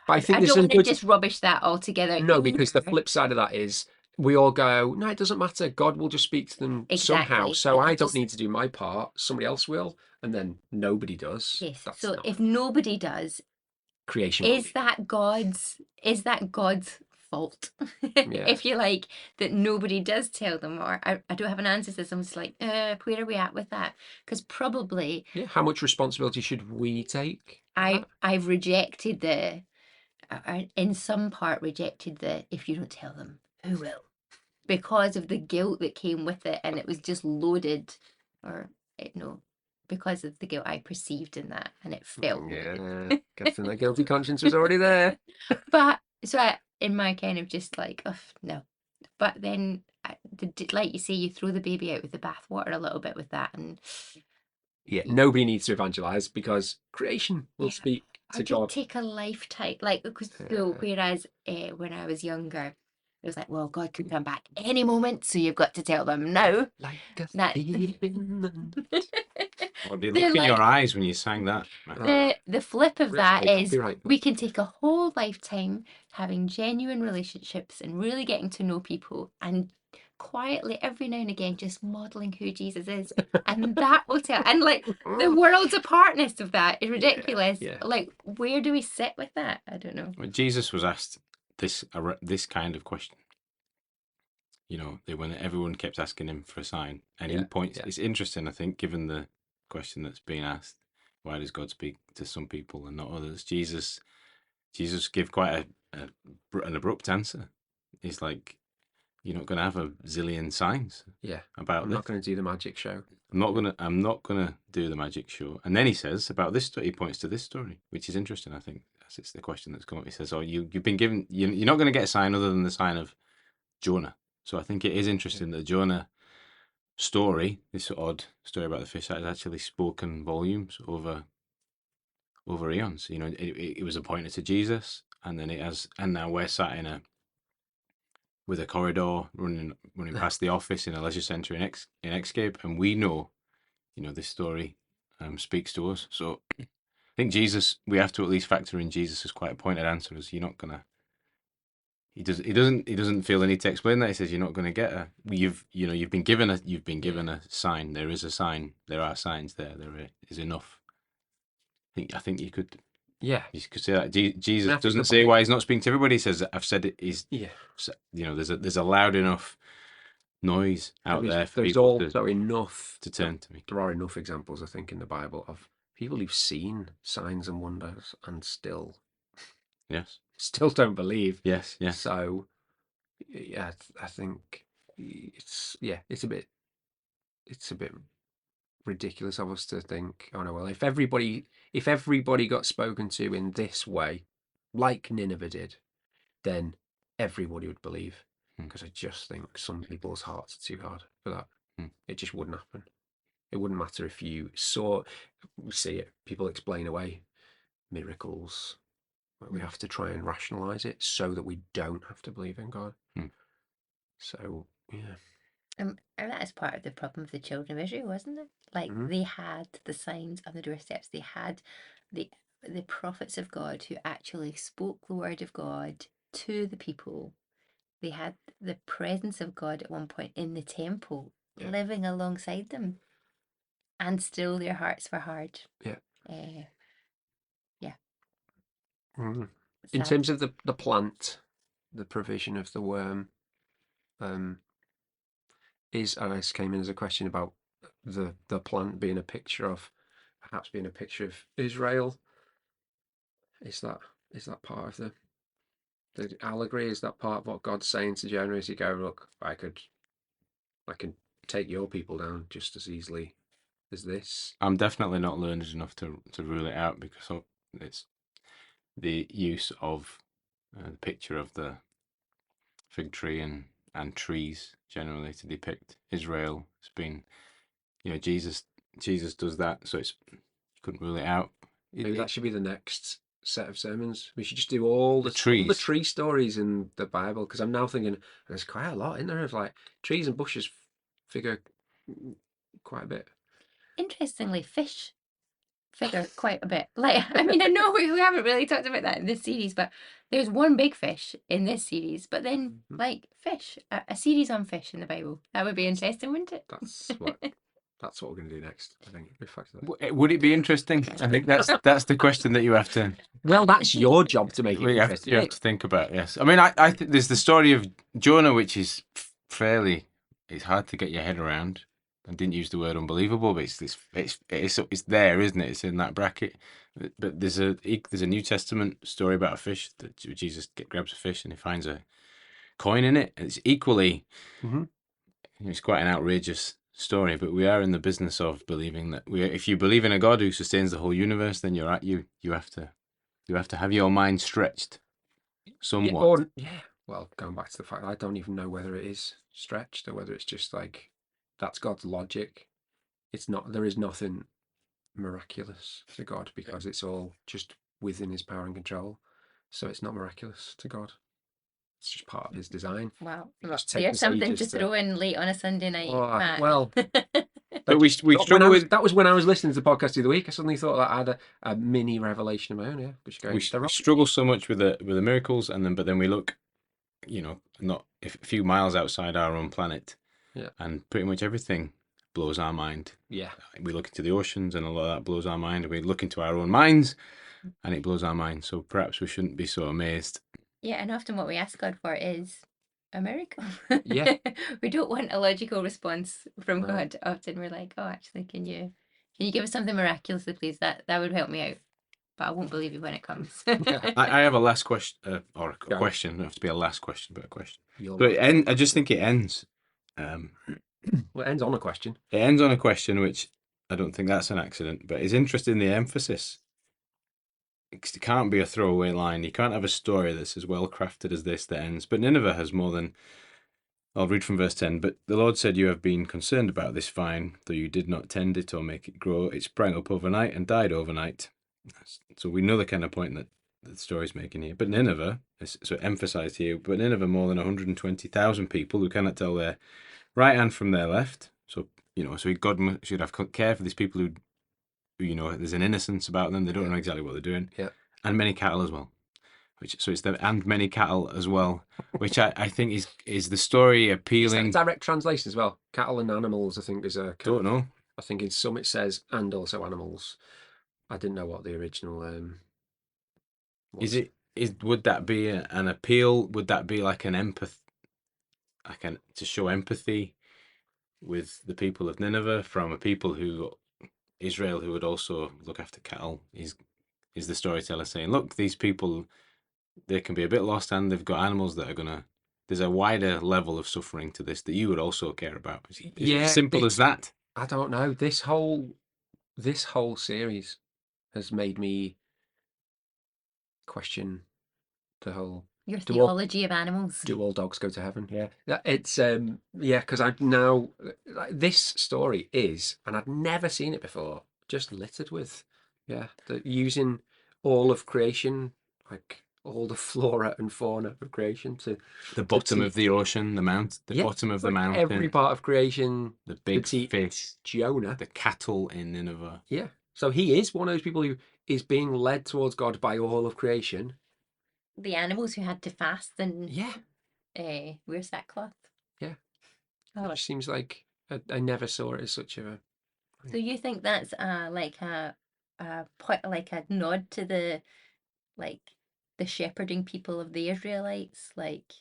I don't want to just rubbish that altogether. No, because the flip side of that is we all go, no, it doesn't matter. God will just speak to them somehow. So I don't need to do my part. Somebody else will. And then nobody does. Yes. So if nobody does, creation is that God's fault? If you like, that nobody does tell them, or I don't have an answer to this. I'm just like, where are we at with that? Because probably. Yeah. How much responsibility should we take? I've rejected in some part rejected if you don't tell them, who will? Because of the guilt that came with it, and it was just loaded, because of the guilt I perceived in that, and it felt. Yeah, guessing that guilty conscience was already there. But so in my kind of just like, oh no, but then like you say, you throw the baby out with the bathwater a little bit with that, and nobody needs to evangelize because creation will speak to God. Take a lifetime, like, because whereas when I was younger, it was like, well, God could come back any moment, so you've got to tell them now. Like a thief in the night. I'd be looking in your eyes when you sang that. The flip of that is we can take a whole lifetime having genuine relationships and really getting to know people, and quietly every now and again just modeling who Jesus is, and that will tell. And like the world's apartness of that is ridiculous. Like, where do we sit with that? I don't know. When Jesus was asked this kind of question, when everyone kept asking Him for a sign, and he points. It's interesting, I think, given the question that's being asked, why does God speak to some people and not others? Jesus gave quite an abrupt answer. He's like, you're not going to have a zillion signs Yeah. about I'm this. not going to do the magic show. I'm not gonna do the magic show. And then he says about this. He points to this story, which is interesting. I think it's the question that's come up. He says, "Oh, you've been given. You're not going to get a sign other than the sign of Jonah." So I think it is interesting that Jonah story, this odd story about the fish, has actually spoken volumes over eons. You know, it was appointed to Jesus, and then it has, and now we're sat in with a corridor running past the office in a leisure centre in Escape, and we know, you know, this story speaks to us. So I think Jesus, we have to at least factor in Jesus as quite a pointed answer, as you're not gonna. He doesn't feel the need to explain that. He says you're not going to get you've been given a sign. There is a sign. There are signs there. There is enough. I think you could say that Jesus doesn't say why he's not speaking to everybody. He says, I've said it. He's there's a loud enough noise out there for people to turn to me. There are enough examples, I think, in the Bible of people who've seen signs and wonders and still don't believe. Yes. So yeah, I think it's a bit ridiculous of us to think, oh no, well, if everybody got spoken to in this way, like Nineveh did, then everybody would believe. Because I just think some people's hearts are too hard for that. It just wouldn't happen. It wouldn't matter if you see it. People explain away miracles. We have to try and rationalize it so that we don't have to believe in God. So yeah. And that is part of the problem of the children of Israel, wasn't it? Like they had the signs on the doorsteps. They had the prophets of God who actually spoke the word of God to the people. They had the presence of God at one point in the temple, living alongside them, and still their hearts were hard. In terms of the plant, the provision of the worm, this came in as a question about the plant being perhaps being a picture of Israel. Is that part of the allegory? Is that part of what God's saying to Jonah as you go, look, I can take your people down just as easily as this? I'm definitely not learned enough to rule it out, because it's the use of the picture of the fig tree and trees generally to depict Israel as being, Jesus does that, so you couldn't rule it out. Maybe that should be the next set of sermons. We should just do all the tree stories in the Bible, because I'm now thinking there's quite a lot in there of like trees and bushes figure quite a bit. Interestingly, fish figure quite a bit. Like, I mean, I know we haven't really talked about that in this series, but there's one big fish in this series, but then like fish, a series on fish in the Bible. That would be interesting, wouldn't it? That's what we're going to do next, I think. Would it be interesting? I think that's the question that you have to. Well, that's your job to make it interesting. You have to think about. Yes, I mean, I think there's the story of Jonah, which is it's hard to get your head around. I didn't use the word unbelievable, but it's there, isn't it? It's in that bracket. But there's a New Testament story about a fish that Jesus grabs a fish and he finds a coin in it. It's equally, it's quite an outrageous story. But we are in the business of believing that if you believe in a God who sustains the whole universe, then you have to have your mind stretched somewhat. Well, going back to the fact, I don't even know whether it is stretched or whether it's just like, that's God's logic. It's not. There is nothing miraculous to God because it's all just within His power and control. So it's not miraculous to God. It's just part of His design. Wow, there's something to throw in late on a Sunday night. Matt. Well, but we struggle with. That was when I was listening to the podcast the other week. I suddenly thought that I had a mini revelation of my own. Yeah, we struggle so much with the miracles, but then we look, not a few miles outside our own planet. Yeah. And pretty much everything blows our mind. Yeah. We look into the oceans and a lot of that blows our mind. We look into our own minds and it blows our mind. So perhaps we shouldn't be so amazed. Yeah, and often what we ask God for is a miracle. Yeah. We don't want a logical response from God. Often we're like, oh, actually, can you give us something miraculously, please? That would help me out. but I won't believe you when it comes. I have a last question, or a Go. question. It doesn't have to be a last question, but a question. Your But last I just think it ends. Well, it ends on a question. It ends on a question, which I don't think that's an accident, but it's interesting, the emphasis. It can't be a throwaway line. You can't have a story that's as well crafted as this that ends. But Nineveh has more than. I'll read from verse 10. But the Lord said, "You have been concerned about this vine, though you did not tend it or make it grow. It sprang up overnight and died overnight." So we know the kind of point that the story's making here. But Nineveh, so emphasised here, but Nineveh, more than 120,000 people who cannot tell their right hand from their left. So, so God should have care for these people who there's an innocence about them. They don't know exactly what they're doing. Yeah. And many cattle as well. And many cattle as well, which I think is the story appealing. Is that a direct translation as well? Cattle and animals, I think, is a. Don't know. I think in some it says and also animals. I didn't know what the original. Was. Would that be an appeal? Would that be like an empath, to show empathy with the people of Nineveh from a people Israel who would also look after cattle? Is the storyteller saying, look, these people, they can be a bit lost and they've got animals that are there's a wider level of suffering to this that you would also care about. Is it as simple as that? I don't know. This whole series has made me question the whole your theology of animals. Do all dogs go to heaven? Yeah, it's because I now this story is, and I'd never seen it before, just littered with using all of creation, like all the flora and fauna of creation to the bottom of the ocean, the bottom of the mountain, every part of creation, the big fish, Jonah, the cattle in Nineveh. Yeah, so he is one of those people who is being led towards God by all of creation. The animals who had to fast and wear sackcloth. Yeah, it seems like I never saw it as such a. So you think that's like a nod to the shepherding people of the Israelites, like?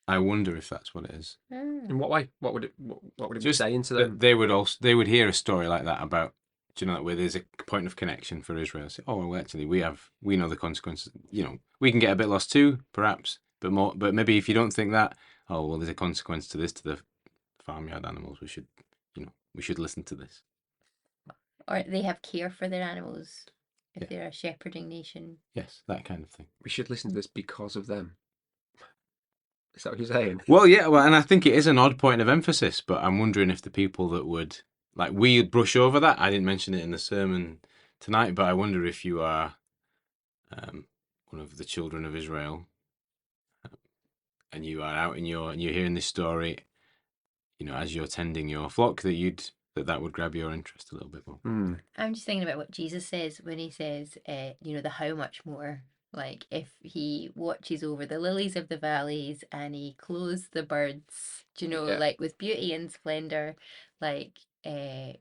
I wonder if that's what it is. In what way? What would it be saying to them? They would hear a story like that about, where there's a point of connection for Israel. Say, oh, well, actually, we know the consequences. We can get a bit lost too, perhaps, but maybe if you don't think that, oh, well, there's a consequence to this, to the farmyard animals. We should listen to this. Or they have care for their animals if they're a shepherding nation. Yes, that kind of thing. We should listen to this because of them. Is that what you're saying? Well, yeah, and I think it is an odd point of emphasis, but I'm wondering if the people that would, we brush over that. I didn't mention it in the sermon tonight, but I wonder if you are one of the children of Israel and you are out and you're hearing this story, as you're tending your flock, that would grab your interest a little bit more. I'm just thinking about what Jesus says when he says, the how much more. Like, if he watches over the lilies of the valleys and he clothes the birds, like with beauty and splendor, like, that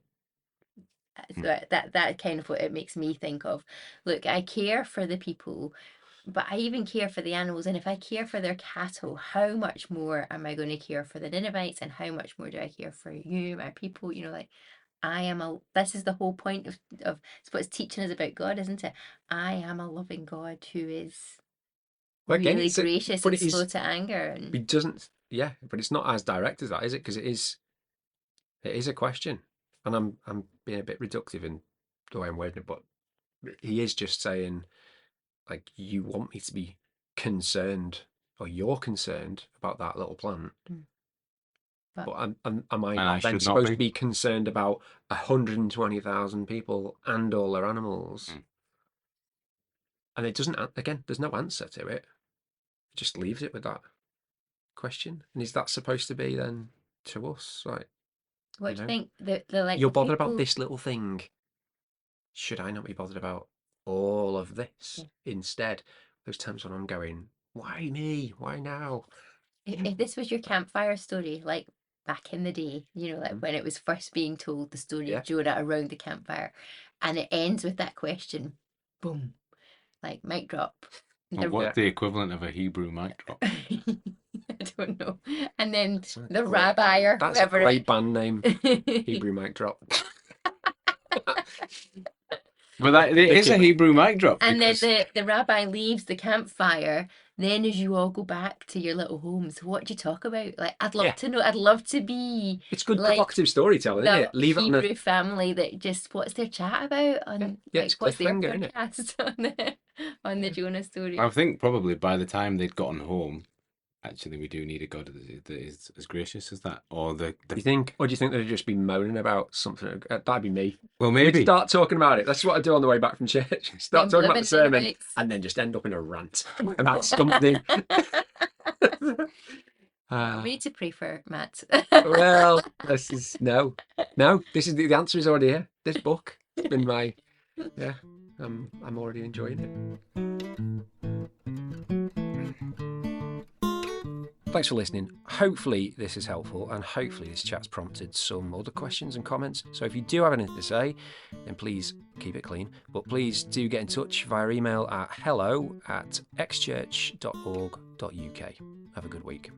kind of what it makes me think of. Look, I care for the people, but I even care for the animals. And if I care for their cattle, how much more am I going to care for the Ninevites? And how much more do I care for you, my people? This is the whole point of it's what it's teaching us about God, isn't it? I am a loving God who is really gracious and slow to anger. And he doesn't, but it's not as direct as that, is it? Because it is a question, and I'm being a bit reductive in the way I'm wording it, but he is just saying, like, you want me to be concerned, or you're concerned about that little plant. But am I then supposed to be concerned about 120,000 people and all their animals? And it doesn't, again, there's no answer to it. It just leaves it with that question. And is that supposed to be then to us? Like, what do you think? You're bothered about this little thing. Should I not be bothered about all of this instead? Those times when I'm going, why me? Why now? If this was your campfire story, like back in the day, when it was first being told, the story of Jonah around the campfire, and it ends with that question, boom, like mic drop. What's the equivalent of a Hebrew mic drop? I don't know. And then the rabbi or that's whoever. That's a great band name, Hebrew mic drop. But that it is a Hebrew mic drop. And because... then the rabbi leaves the campfire. Then as you all go back to your little homes, what do you talk about? Like, I'd love to know. I'd love to be. It's good like, provocative storytelling, isn't it? Leave Hebrew it on a family that just what's their chat about on it's what's their cliffhanger, podcast on the Jonah story. I think probably by the time they'd gotten home, actually, we do need a God that is as gracious as that. Or the You think, or do you think they'd just be moaning about something? That'd be me. well, maybe We'd start talking about it. That's what I do on the way back from church. Start talking about the sermon, and then just end up in a rant about something. We need to pray for Matt. Well, this is no. This is the answer is already here. This book has been my I'm already enjoying it. Thanks for listening. Hopefully this is helpful, and hopefully this chat's prompted some other questions and comments. So if you do have anything to say, then please keep it clean. But please do get in touch via email at hello@xchurch.org.uk. Have a good week.